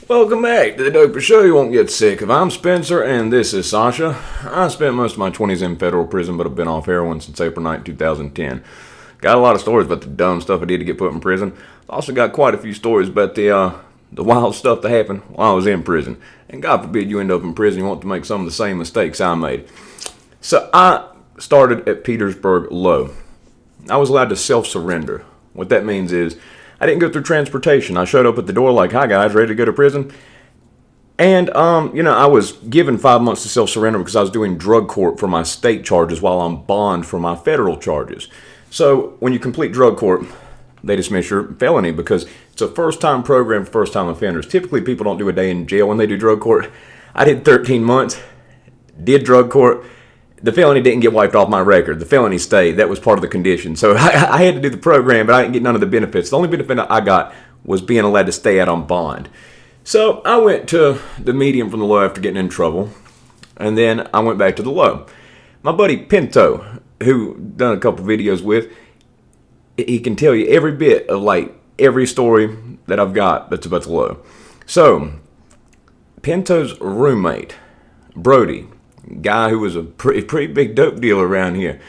Welcome back to the Dopesick Show you won't get sick of. I'm Spencer, and this is Sasha. I spent most of my 20s in federal prison, but I've been off heroin since April 9, 2010. Got a lot of stories about the dumb stuff I did to get put in prison. Also got quite a few stories about the wild stuff that happened while I was in prison. And God forbid you end up in prison, you want to make some of the same mistakes I made. So I started at Petersburg Low. I was allowed to self-surrender. What that means is, I didn't go through transportation. I showed up at the door like, "Hi guys, ready to go to prison?" And, I was given 5 months to self-surrender because I was doing drug court for my state charges while on bond for my federal charges. So when you complete drug court, they dismiss your felony because it's a first-time program for first-time offenders. Typically, people don't do a day in jail when they do drug court. I did 13 months, did drug court. The felony didn't get wiped off my record. The felony stayed. That was part of the condition. So I had to do the program, but I didn't get none of the benefits. The only benefit I got was being allowed to stay out on bond. So I went to the medium from the low after getting in trouble, and then I went back to the low. My buddy Pinto, who done a couple videos with, he can tell you every bit of every story that I've got that's about the low. So Pinto's roommate, Brody, guy who was a pretty big dope dealer around here.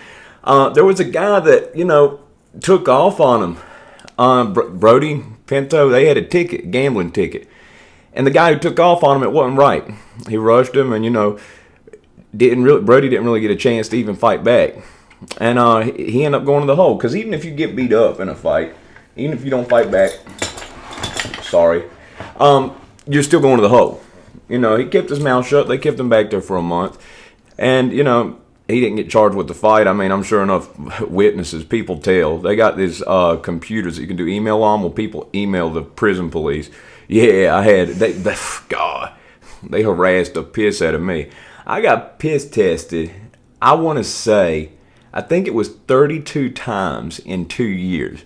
There was a guy that, took off on him. Brody, Pinto, they had a gambling ticket. And the guy who took off on him, it wasn't right. He rushed him and, Brody didn't really get a chance to even fight back. And he ended up going to the hole. Because even if you get beat up in a fight, even if you don't fight back, you're still going to the hole. He kept his mouth shut. They kept him back there for a month. And, he didn't get charged with the fight. I mean, I'm sure enough witnesses, people tell. They got these computers that you can do email on. Well, people email the prison police. Yeah, I had, they harassed the piss out of me. I got piss tested, I want to say, I think it was 32 times in 2 years.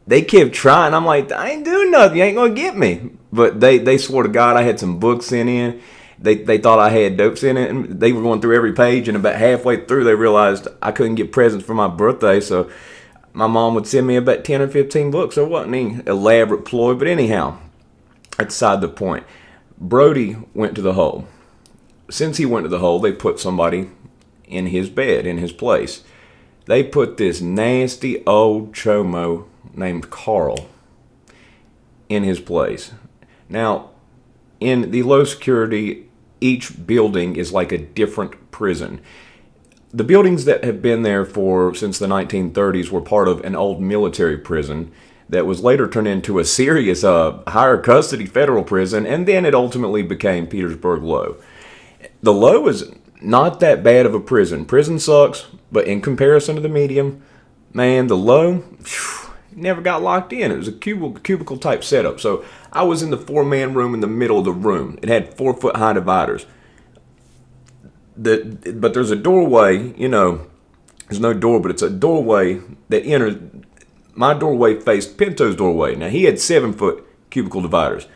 They kept trying. I'm like, I ain't doing nothing. You ain't going to get me. But they swore to God I had some books sent in. They thought I had dopes in it. And they were going through every page. And about halfway through, they realized I couldn't get presents for my birthday. So my mom would send me about 10 or 15 books. So it wasn't any elaborate ploy. But anyhow, that's beside the point. Brody went to the hole. Since he went to the hole, they put somebody in his bed, in his place. They put this nasty old Chomo named Carl in his place. Now, in the low security, each building is like a different prison. The buildings that have been there since the 1930s were part of an old military prison that was later turned into a serious higher custody federal prison, and then it ultimately became Petersburg Low. The Low is not that bad of a prison. Prison sucks, but in comparison to the medium, man, the Low, never got locked in. It was a cubicle type setup. So I was in the 4-man room in the middle of the room. It had 4-foot high dividers. But there's a doorway, there's no door, but it's a doorway that enters. My doorway faced Pinto's doorway. Now he had 7-foot cubicle dividers.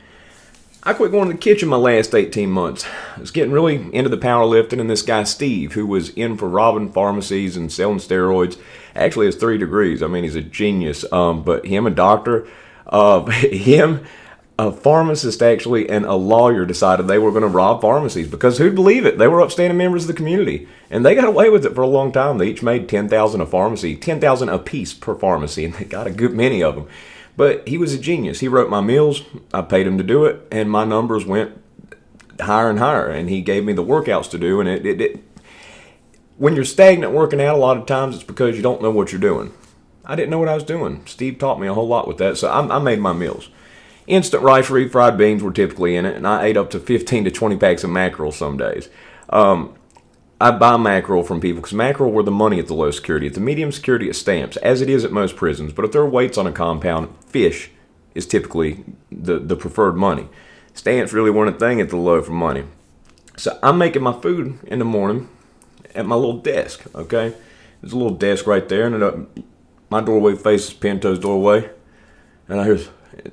I quit going to the kitchen my last 18 months. I was getting really into the powerlifting, and this guy Steve, who was in for robbing pharmacies and selling steroids, actually has 3 degrees. I mean, he's a genius. But him, a doctor, a pharmacist actually, and a lawyer decided they were going to rob pharmacies because who'd believe it? They were upstanding members of the community, and they got away with it for a long time. They each made $10,000 a pharmacy, $10,000 a piece per pharmacy, and they got a good many of them. But he was a genius. He wrote my meals. I paid him to do it, and my numbers went higher and higher. And he gave me the workouts to do. And when you're stagnant working out, a lot of times it's because you don't know what you're doing. I didn't know what I was doing. Steve taught me a whole lot with that, so I made my meals. Instant rice, refried beans were typically in it, and I ate up to 15 to 20 packs of mackerel some days. I buy mackerel from people because mackerel were the money at the low security. At the medium security, it stamps, as it is at most prisons. But if there are weights on a compound, fish is typically the preferred money. Stamps really weren't a thing at the low for money. So I'm making my food in the morning at my little desk, okay? There's a little desk right there, and my doorway faces Pinto's doorway. And I hear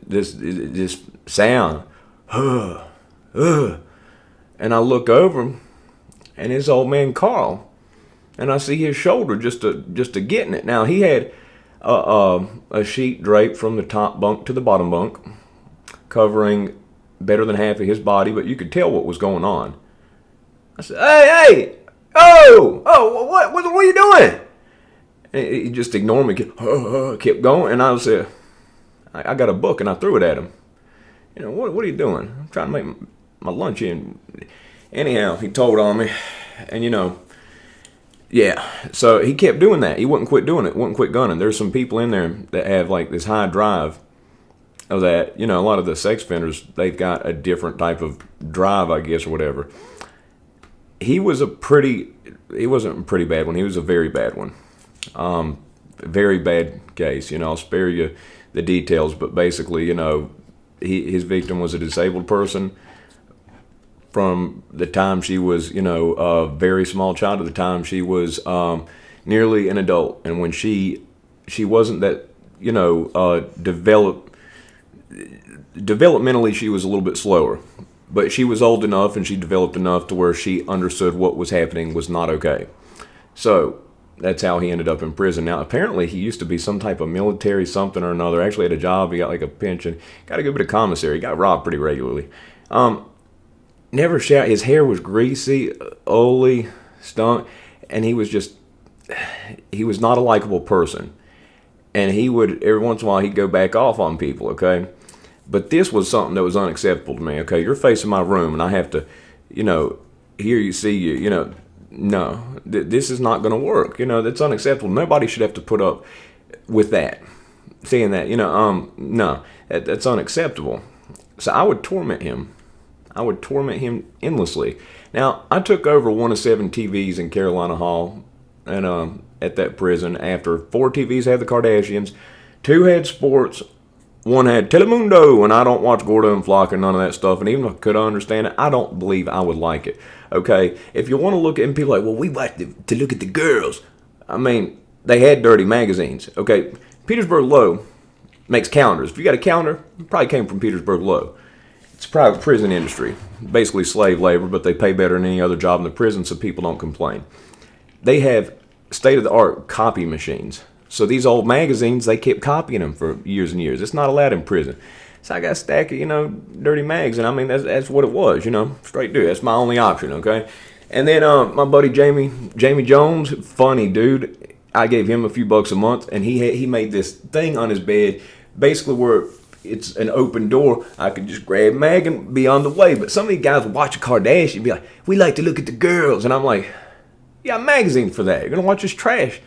this sound, and I look over, and it's old man Carl, and I see his shoulder just to getting it. Now he had a sheet draped from the top bunk to the bottom bunk, covering better than half of his body, but you could tell what was going on. I said, hey, what are you doing? And he just ignored me, kept going, and I said, I got a book, and I threw it at him. What are you doing? I'm trying to make my lunch in. Anyhow, he told on me, and yeah, so he kept doing that. He wouldn't quit doing it, wouldn't quit gunning. There's some people in there that have like this high drive of that. A lot of the sex offenders, they've got a different type of drive, I guess, or whatever. He wasn't a pretty bad one. He was a very bad one. Very bad case. I'll spare you the details, but basically, his victim was a disabled person from the time she was, a very small child to the time she was nearly an adult. And when she wasn't that, developmentally she was a little bit slower. But she was old enough and she developed enough to where she understood what was happening was not okay. So that's how he ended up in prison. Now, apparently he used to be some type of military something or another. Actually had a job. He got like a pension. Got a good bit of commissary. He got robbed pretty regularly. Never showered. His hair was greasy, oily, stunk. And he was not a likable person. And he would, every once in a while, he'd go back off on people, okay? But this was something that was unacceptable to me, okay? You're facing my room, and I have to, hear you, see you, no. This is not going to work. That's unacceptable. Nobody should have to put up with that. Seeing that, no. That's unacceptable. So I would torment him. I would torment him endlessly. Now, I took over one of 7 TVs in Carolina Hall, and at that prison after 4 TVs had the Kardashians, 2 had sports, 1 had Telemundo, and I don't watch Gordo and Flock and none of that stuff, and even if I could understand it, I don't believe I would like it, okay? If you want to look at it, and people are like, well, we watch to look at the girls. I mean, they had dirty magazines, okay? Petersburg Low makes calendars. If you got a calendar, it probably came from Petersburg Low. It's a private prison industry, basically slave labor, but they pay better than any other job in the prison, so people don't complain. They have state-of-the-art copy machines. So these old magazines, they kept copying them for years and years. It's not allowed in prison. So I got a stack of, dirty mags, and I mean, that's what it was, straight do. That's my only option, okay? And then my buddy Jamie Jones, funny dude. I gave him a few bucks a month, and he made this thing on his bed, basically where it's an open door. I could just grab mag and be on the way. But some of these guys would watch a Kardashian and be like, we like to look at the girls. And I'm like, yeah, a magazine for that. You're going to watch this trash.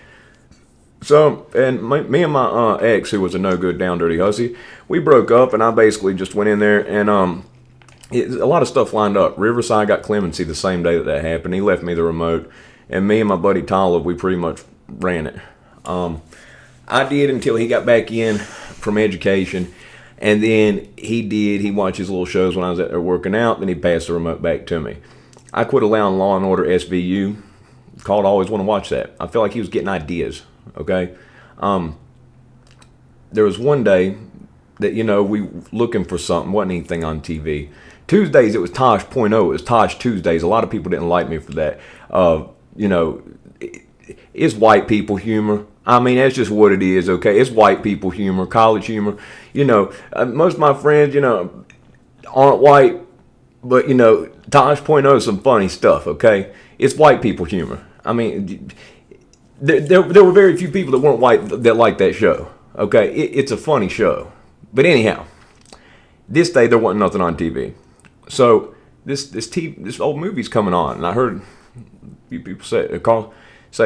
So, and me and my ex, who was a no-good, down-dirty hussy, we broke up, and I basically just went in there, and a lot of stuff lined up. Riverside got clemency the same day that happened. He left me the remote, and me and my buddy Tyler, we pretty much ran it. I did until he got back in from education, and then he watched his little shows when I was out there working out, then he passed the remote back to me. I quit allowing Law & Order SVU. Called always want to watch that. I felt like he was getting ideas. Okay, there was one day that we looking for something, wasn't anything on TV. Tuesdays it was Tosh.0. It was Tosh Tuesdays. A lot of people didn't like me for that. It's white people humor. I mean, that's just what it is. Okay, it's white people humor, college humor. Most of my friends, aren't white, but Tosh.0 is some funny stuff. Okay, it's white people humor. I mean. There were very few people that weren't white that liked that show. Okay, it's a funny show. But anyhow, this day there wasn't nothing on TV. So this old movie's coming on, and I heard a few people say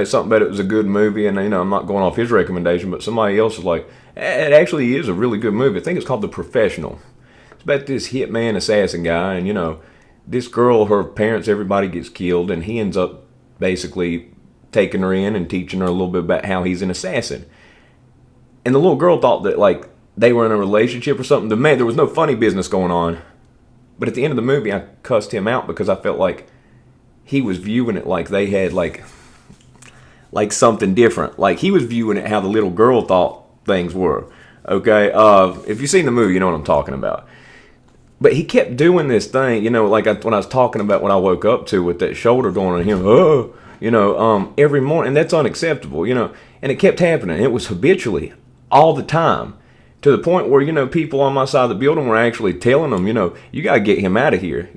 something about it was a good movie, and I'm not going off his recommendation, but somebody else was like, it actually is a really good movie. I think it's called The Professional. It's about this hitman assassin guy, and this girl, her parents, everybody gets killed, and he ends up basically taking her in and teaching her a little bit about how he's an assassin. And the little girl thought that like they were in a relationship or something. There was no funny business going on. But at the end of the movie, I cussed him out because I felt like he was viewing it like they had like something different. Like he was viewing it how the little girl thought things were. Okay, if you've seen the movie, you know what I'm talking about. But he kept doing this thing, like when I was talking about what I woke up to with that shoulder going on him. Every morning, and that's unacceptable, and it kept happening. It was habitually, all the time. To the point where, people on my side of the building were actually telling them, you got to get him out of here.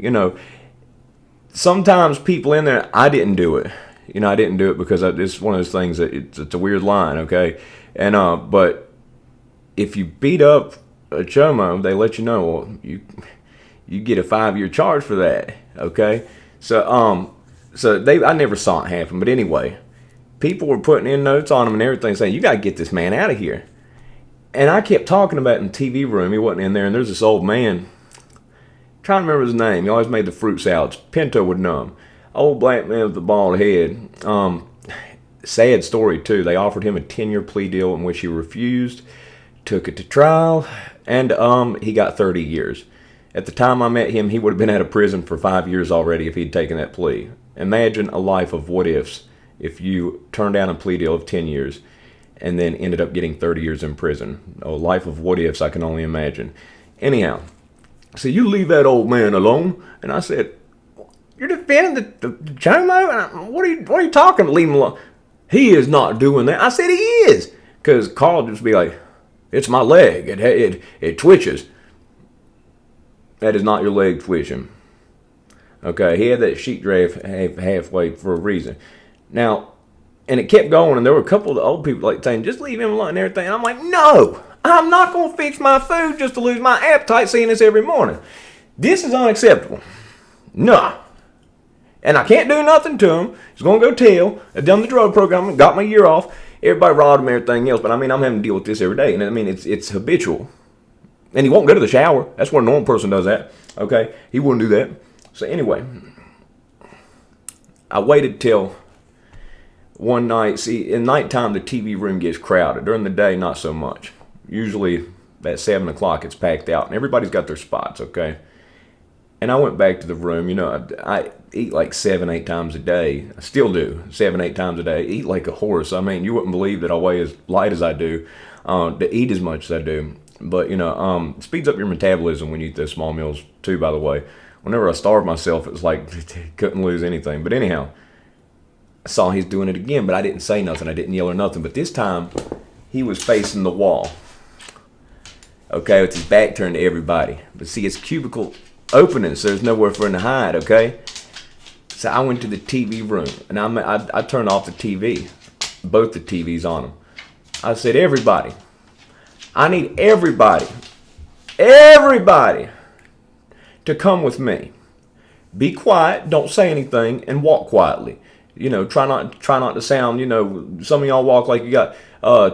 Sometimes people in there, I didn't do it. I didn't do it because it's one of those things that it's a weird line, okay? And but if you beat up a Chomo, they let you know, well, you get a 5-year charge for that, okay? So I never saw it happen, but anyway, people were putting in notes on him and everything, saying, you got to get this man out of here. And I kept talking about it in the TV room. He wasn't in there, and there's this old man. I'm trying to remember his name. He always made the fruit salads. Pinto would know him. Old black man with the bald head. Sad story, too. They offered him a 10-year plea deal in which he refused, took it to trial, and he got 30 years. At the time I met him, he would have been out of prison for 5 years already if he'd taken that plea. Imagine a life of what-ifs if you turned down a plea deal of 10 years and then ended up getting 30 years in prison. A life of what-ifs, I can only imagine. Anyhow, so you leave that old man alone. And I said, you're defending the Chomo? What are you talking about? Leave him alone. He is not doing that. I said he is. Because Carl just be like, it's my leg. It twitches. That is not your leg twitching. Okay, he had that sheet draft halfway for a reason. Now, and it kept going, and there were a couple of the old people like saying, just leave him alone and everything. And I'm like, no, I'm not going to fix my food just to lose my appetite seeing this every morning. This is unacceptable. No. And I can't do nothing to him. He's going to go tell. I've done the drug program, got my year off. Everybody robbed him and everything else. But I mean, I'm having to deal with this every day. And I mean, it's habitual. And he won't go to the shower. That's where a normal person does that. Okay? He wouldn't do that. So anyway, I waited till one night. See, in nighttime, the TV room gets crowded. During the day, not so much. Usually at 7 o'clock, it's packed out. And everybody's got their spots, okay? And I went back to the room. I eat like 7-8 times a day. I still do, 7-8 times a day. I eat like a horse. I mean, you wouldn't believe that I weigh as light as I do, to eat as much as I do. But, it speeds up your metabolism when you eat those small meals, too, by the way. Whenever I starved myself, it was like, couldn't lose anything. But anyhow, I saw he's doing it again, but I didn't say nothing. I didn't yell or nothing. But this time, he was facing the wall. Okay, with his back turned to everybody. But see, it's cubicle opening, so there's nowhere for him to hide, okay? So I went to the TV room, and I turned off the TV, both the TVs on them. I said, everybody, I need everybody to come with me. Be quiet, don't say anything, and walk quietly. Try not to sound, some of y'all walk like you got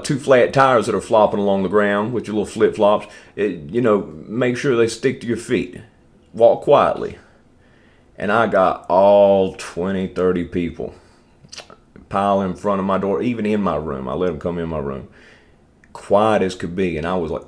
2 flat tires that are flopping along the ground with your little flip-flops. Make sure they stick to your feet. Walk quietly. And I got all 20, 30 people pile in front of my door, even in my room. I let them come in my room. Quiet as could be. And I was like,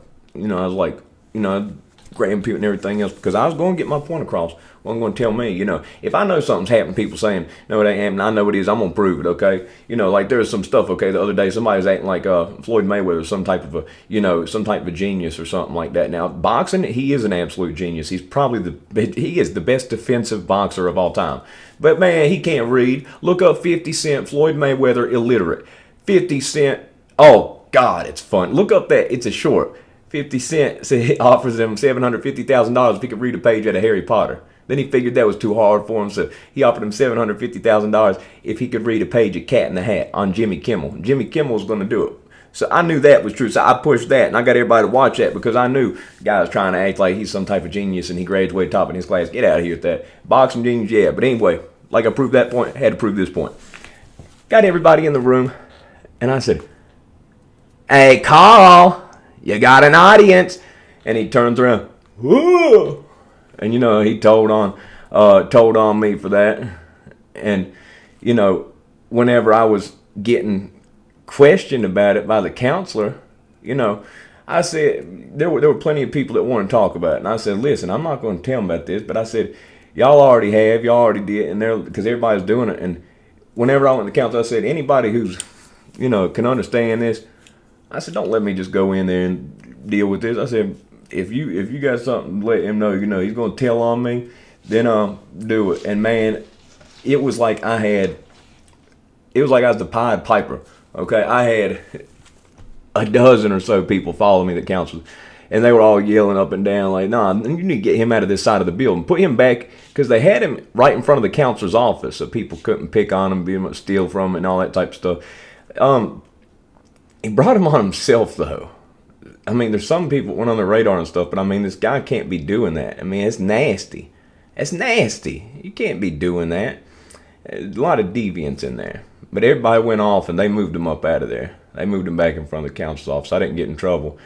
grabbing people and everything else because I was going to get my point across. Well, I'm going to tell me, if I know something's happening, people saying, no, it ain't happening, I know it is, I'm going to prove it, okay? Like there's some stuff, okay, the other day somebody was acting like Floyd Mayweather, some type of a genius or something like that. Now, boxing, he is an absolute genius. He is the best defensive boxer of all time. But, man, he can't read. Look up 50 Cent, Floyd Mayweather, illiterate. 50 Cent, oh, God, it's fun. Look up that, it's a short. 50 Cent offers him $750,000 if he could read a page out of Harry Potter. Then he figured that was too hard for him, so he offered him $750,000 if he could read a page of Cat in the Hat on Jimmy Kimmel. Jimmy Kimmel was going to do it. So I knew that was true, so I pushed that, and I got everybody to watch that because I knew the guy was trying to act like he's some type of genius and he graduated top in his class. Get out of here with that. Boxing genius, yeah. But anyway, like I proved that point, I had to prove this point. Got everybody in the room, and I said, hey, Carl, you got an audience. And he turns around, whoa. And, he told on me for that. And, whenever I was getting questioned about it by the counselor, I said, there were plenty of people that wanted to talk about it. And I said, listen, I'm not going to tell them about this, but I said, y'all already did, and because everybody's doing it. And whenever I went to the counselor, I said, anybody who's, can understand this, I said, don't let me just go in there and deal with this. I said, if you got something, let him know, he's going to tell on me, then do it. And man, it was like I was the Pied Piper. Okay, I had a dozen or so people follow me that counselors, and they were all yelling up and down like, "Nah, you need to get him out of this side of the building, put him back," because they had him right in front of the counselor's office, so people couldn't pick on him, be able to steal from him, and all that type of stuff. He brought him on himself though. I mean, there's some people went on the radar and stuff, but I mean, this guy can't be doing that. I mean, it's nasty. It's nasty. You can't be doing that. There's a lot of deviance in there. But everybody went off and they moved him up out of there. They moved him back in front of the counsel's office. I didn't get in trouble.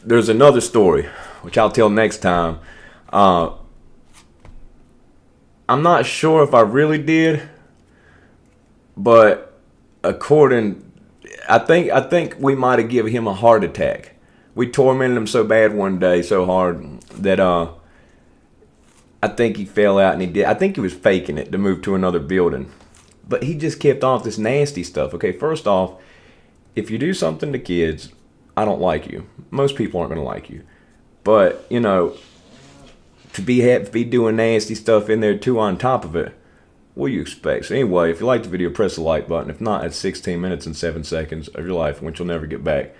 There's another story, which I'll tell next time. I'm not sure if I really did, but I think we might have given him a heart attack. We tormented him so bad one day, so hard, that I think he fell out and he did. I think he was faking it to move to another building. But he just kept off this nasty stuff. Okay, first off, if you do something to kids, I don't like you. Most people aren't going to like you. But, you know, to be doing nasty stuff in there too on top of it, what do you expect? So anyway, if you like the video, press the like button. If not, it's 16 minutes and 7 seconds of your life, which you'll never get back.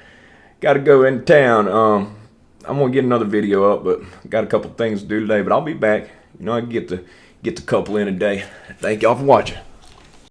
Got to go into town. I'm going to get another video up, but got a couple things to do today. But I'll be back. You know, I can get the couple in a day. Thank y'all for watching.